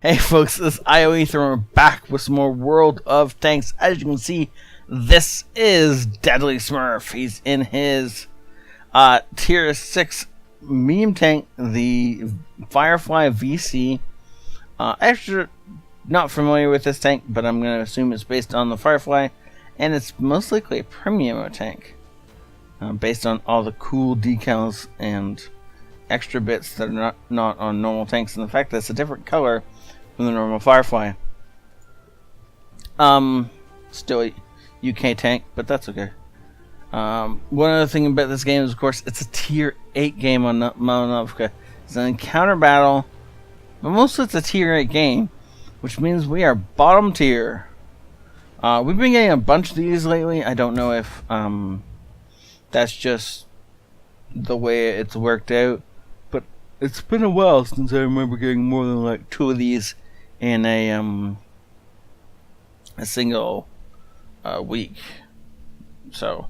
Hey folks, this is ioEther and we're back with some more World of Tanks. As you can see, this is Deadly Smurf. He's in his tier 6 medium tank, the Firefly VC. Actually, not familiar with this tank, but I'm going to assume it's based on the Firefly, and it's most likely a premium tank, based on all the cool decals and extra bits that are not on normal tanks, and the fact that it's a different color from the normal Firefly. Still a UK tank, but that's okay. One other thing about this game is, of course, it's a tier 8 game on Manovka. It's an encounter battle, but mostly it's a tier 8 game, which means we are bottom tier. We've been getting a bunch of these lately. I don't know if that's just the way it's worked out, but it's been a while since I remember getting more than like 2 of these in a single week. So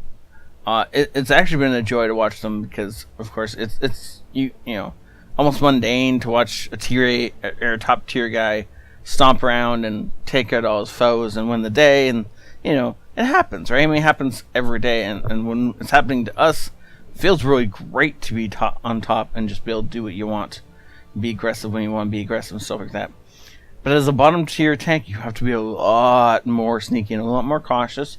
it's actually been a joy to watch them, because of course it's you know almost mundane to watch a tier 8 or a top tier guy stomp around and take out all his foes and win the day, and it happens, right? I mean, it happens every day, and when it's happening to us, it feels really great to be on top and just be able to do what you want, be aggressive when you want to be aggressive and stuff like that. But as a bottom tier tank, you have to be a lot more sneaky and a lot more cautious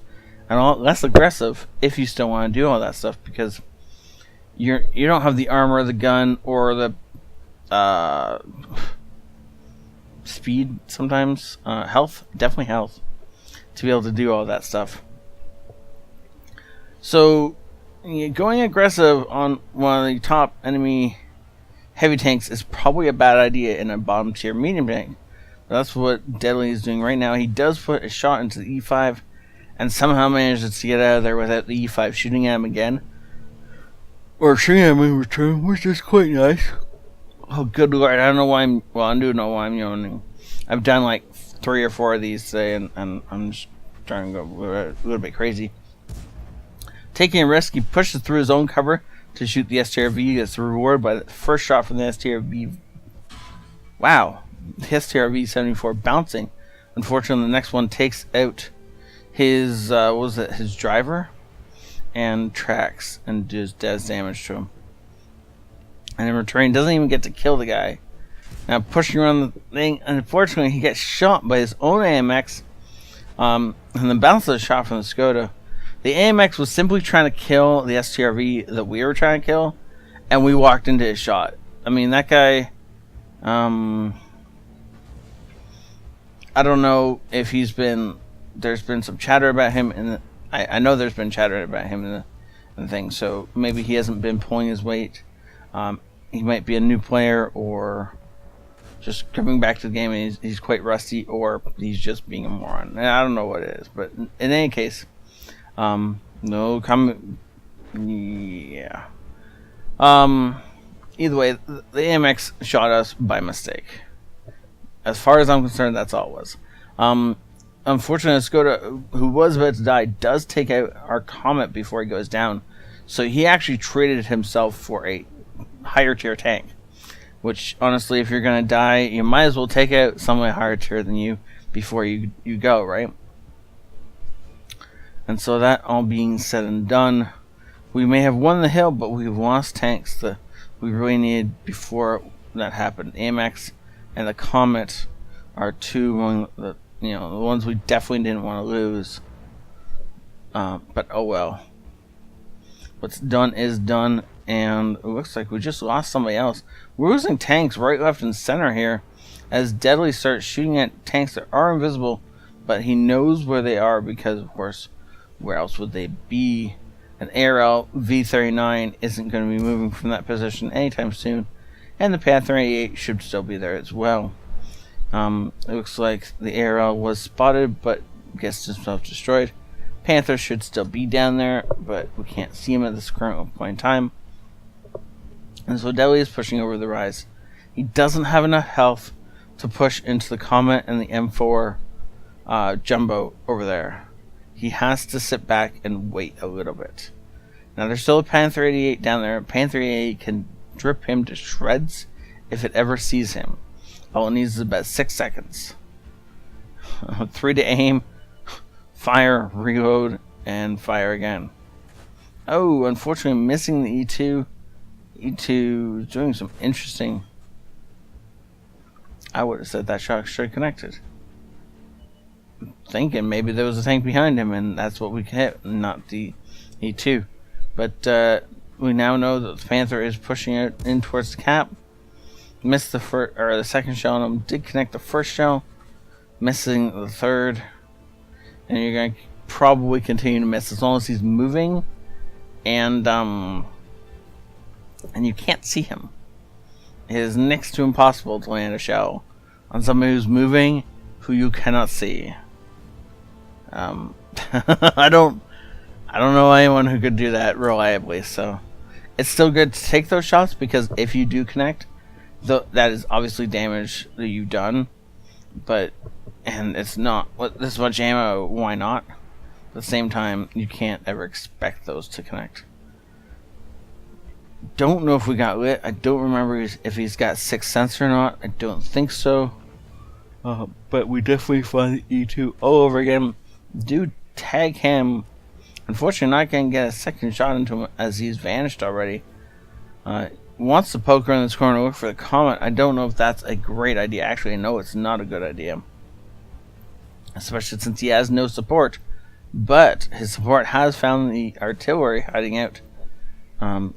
and a lot less aggressive if you still want to do all that stuff, because you don't have the armor, the gun, or the speed sometimes, health, definitely health, to be able to do all that stuff. So going aggressive on one of the top enemy heavy tanks is probably a bad idea in a bottom tier medium tank. That's what Deadly is doing right now. He does put a shot into the E5 and somehow manages to get out of there without the E5 shooting at him again, or shooting at him in return, which is quite nice. Oh, good lord, I don't know why I do know why I'm yawning. I've done like 3 or 4 of these today, and I'm just trying to go a little bit crazy. Taking a risk, he pushes through his own cover to shoot the STRV. Gets rewarded by the first shot from the STRV. Wow, the STRV 74 bouncing. Unfortunately, the next one takes out his his driver and tracks and does damage to him. And in return, he doesn't even get to kill the guy. Now pushing around the thing, unfortunately, he gets shot by his own AMX, and then bounces a shot from the Skoda. The AMX was simply trying to kill the STRV that we were trying to kill, and we walked into his shot. I mean, that guy, I don't know if there's been some chatter about him, and I know there's been chatter about him in the thing, so maybe he hasn't been pulling his weight. He might be a new player, or just coming back to the game and he's quite rusty, or he's just being a moron. I don't know what it is, but in any case, no comment. Yeah. Either way, the AMX shot us by mistake. As far as I'm concerned, that's all it was. Unfortunately, Skoda, who was about to die, does take out our Comet before he goes down. So he actually traded himself for a higher tier tank. Which, honestly, if you're going to die, you might as well take out someone higher tier than you before you go, right? And so that all being said and done, we may have won the hill, but we've lost tanks that we really needed before that happened. AMX and the Comet are two the ones we definitely didn't want to lose. But oh well. What's done is done, and it looks like we just lost somebody else. We're losing tanks right, left, and center here, as Deadly starts shooting at tanks that are invisible, but he knows where they are, because of course, where else would they be? An ARL V39 isn't going to be moving from that position anytime soon, and the Panther 88 should still be there as well. It looks like the ARL was spotted, but gets himself destroyed. Panther should still be down there, but we can't see him at this current point in time. And so Deadly is pushing over the rise. He doesn't have enough health to push into the Comet and the M4 Jumbo over there. He has to sit back and wait a little bit. Now there's still a Panther 88 down there. Panther 88 can drip him to shreds if it ever sees him. All it needs is about 6 seconds. 3 to aim, fire, reload, and fire again. Oh, unfortunately missing the E2. E2 is doing some interesting... I would have said that shot should connected. Thinking maybe there was a tank behind him and that's what we hit, not the E2. But we now know that the Panther is pushing it in towards the cap. Missed the first or the second shell on him. Did connect the first shell, missing the third. And you're going to probably continue to miss as long as he's moving, and you can't see him. It is next to impossible to land a shell on somebody who's moving, who you cannot see. I don't know anyone who could do that reliably. So it's still good to take those shots, because if you do connect, that is obviously damage that you've done. And it's not with this much ammo. Why not? At the same time, you can't ever expect those to connect. Don't know if we got lit. I don't remember if he's got Sixth Sense or not. I don't think so. But we definitely find the E2 all over again. Do tag him. Unfortunately, not going to get a second shot into him as he's vanished already. Wants to poke around this corner, look for the comet. I don't know if that's a great idea. Actually, no, it's not a good idea. Especially since he has no support. But his support has found the artillery hiding out.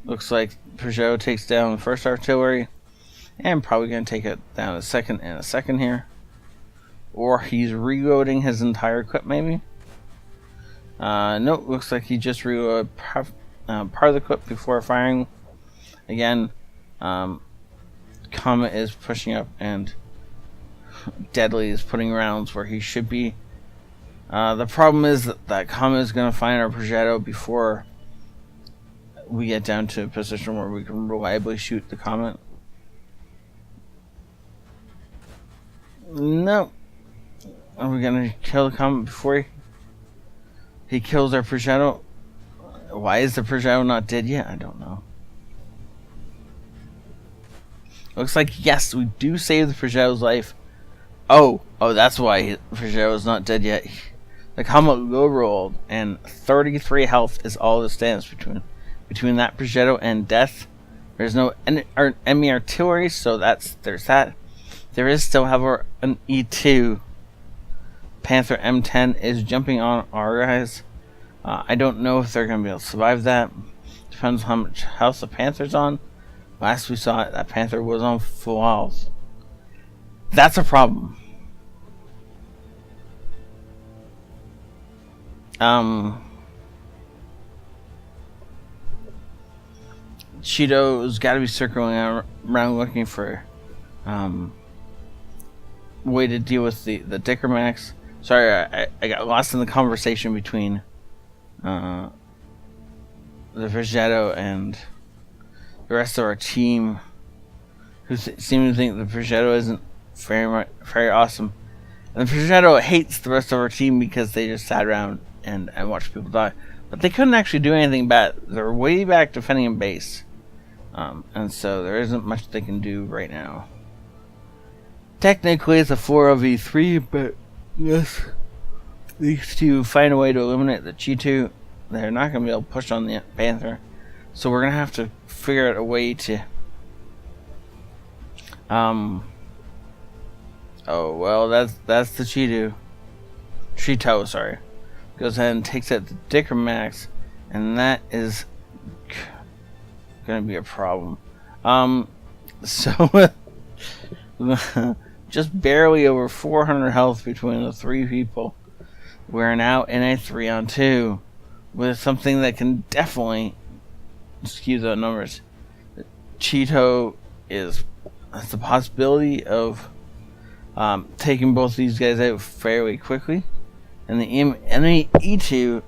Looks like Peugeot takes down the first artillery. And probably going to take it down a second in a second here. Or he's reloading his entire clip, maybe. No, looks like he just reloaded part of the clip before firing. Again, Comet is pushing up, and Deadly is putting rounds where he should be. The problem is that Comet is going to find our Progetto before we get down to a position where we can reliably shoot the Comet. No. Are we going to kill the Comet before he kills our Progetto? Why is the Progetto not dead yet? I don't know. Looks like, yes, we do save the Progetto's life. Oh, that's why Progetto's not dead yet. The Comet low rolled, and 33 health is all that stands between that Progetto and death. There's no enemy artillery, so there's that. There is still, however, an E2. Panther M10 is jumping on our guys. I don't know if they're going to be able to survive that. Depends on how much health the Panther's on. Last we saw it, that Panther was on full health. That's a problem. Cheeto's got to be circling around looking for way to deal with the Dicker Max. Sorry, I got lost in the conversation between the Progetto and the rest of our team, who seem to think the Progetto isn't very awesome. And the Progetto hates the rest of our team because they just sat around and watched people die. But they couldn't actually do anything bad. They're way back defending a base. And so there isn't much they can do right now. Technically it's a 4v3, but yes, these two find a way to eliminate the Cheeto. They're not going to be able to push on the Panther. So we're going to have to figure out a way to... Oh, well, that's the Cheeto, sorry. Goes ahead and takes out the Dicker Max, and that is going to be a problem. So, just barely over 400 health between the three people. We're now in a 3-on-2 with something that can definitely skew the numbers. Cheeto has the possibility of taking both these guys out fairly quickly, and the enemy E2,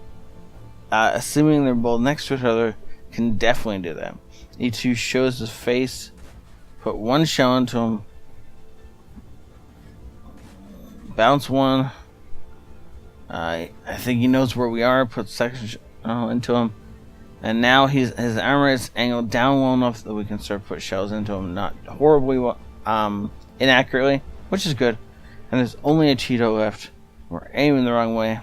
assuming they're both next to each other, can definitely do that. E2 shows his face, put one shell into him, bounce one. I think he knows where we are. Put second shell into him, and now his armor is angled down well enough that we can start put shells into him. Not horribly inaccurately, which is good. And there's only a Cheeto left. We're aiming the wrong way.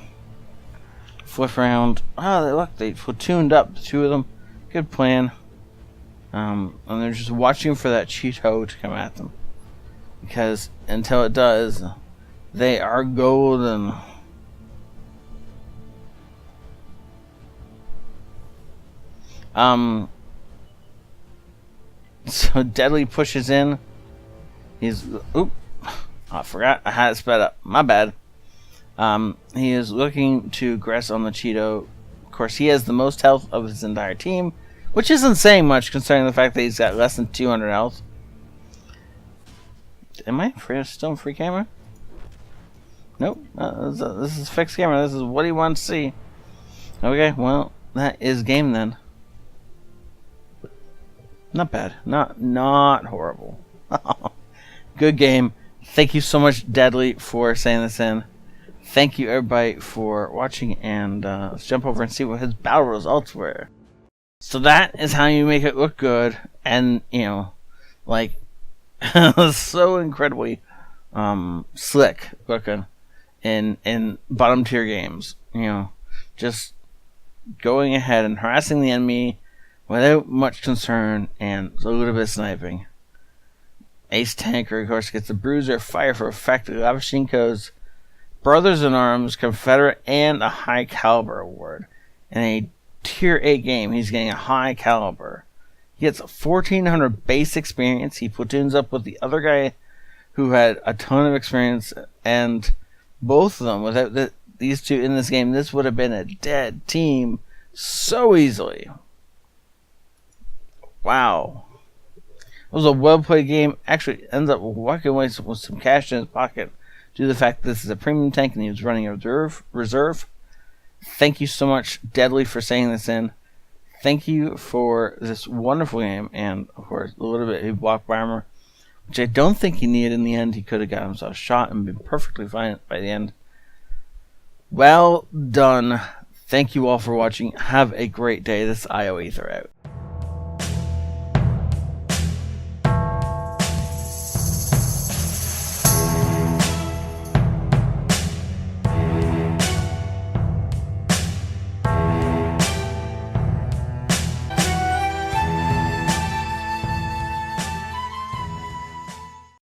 Flip around. Oh, look, they platooned up, the two of them. Good plan. And they're just watching for that Cheeto to come at them. Because until it does, they are golden. So Deadly pushes in. He's... Oop. I forgot I had it sped up. My bad. He is looking to aggress on the Cheeto. Of course, he has the most health of his entire team, which isn't saying much considering the fact that he's got less than 200 health. Am I still in free camera? Nope. This is fixed camera. This is what he wants to see. Okay, well, that is game then. Not bad. Not horrible. Good game. Thank you so much, Deadly, for sending this in. Thank you, everybody, for watching, and let's jump over and see what his battle results were. So that is how you make it look good, and, you know, like, so incredibly slick looking in bottom tier games. You know, just going ahead and harassing the enemy without much concern and a little bit of sniping. Ace Tanker, of course, gets the Bruiser, Fire for Effect, Lavashinko's Brothers in Arms, Confederate, and a High Caliber award. In a Tier 8 game, he's getting a High Caliber. He gets 1,400 base experience. He platoons up with the other guy who had a ton of experience, and both of them, without these two in this game, this would have been a dead team so easily. Wow. It was a well-played game. Actually, ends up walking away with some cash in his pocket due to the fact that this is a premium tank and he was running a reserve. Thank you so much, Deadly, for saying this in. Thank you for this wonderful game, and of course, a little bit of block armor, which I don't think he needed in the end. He could have got himself shot and been perfectly fine by the end. Well done. Thank you all for watching. Have a great day. This is ioEther out.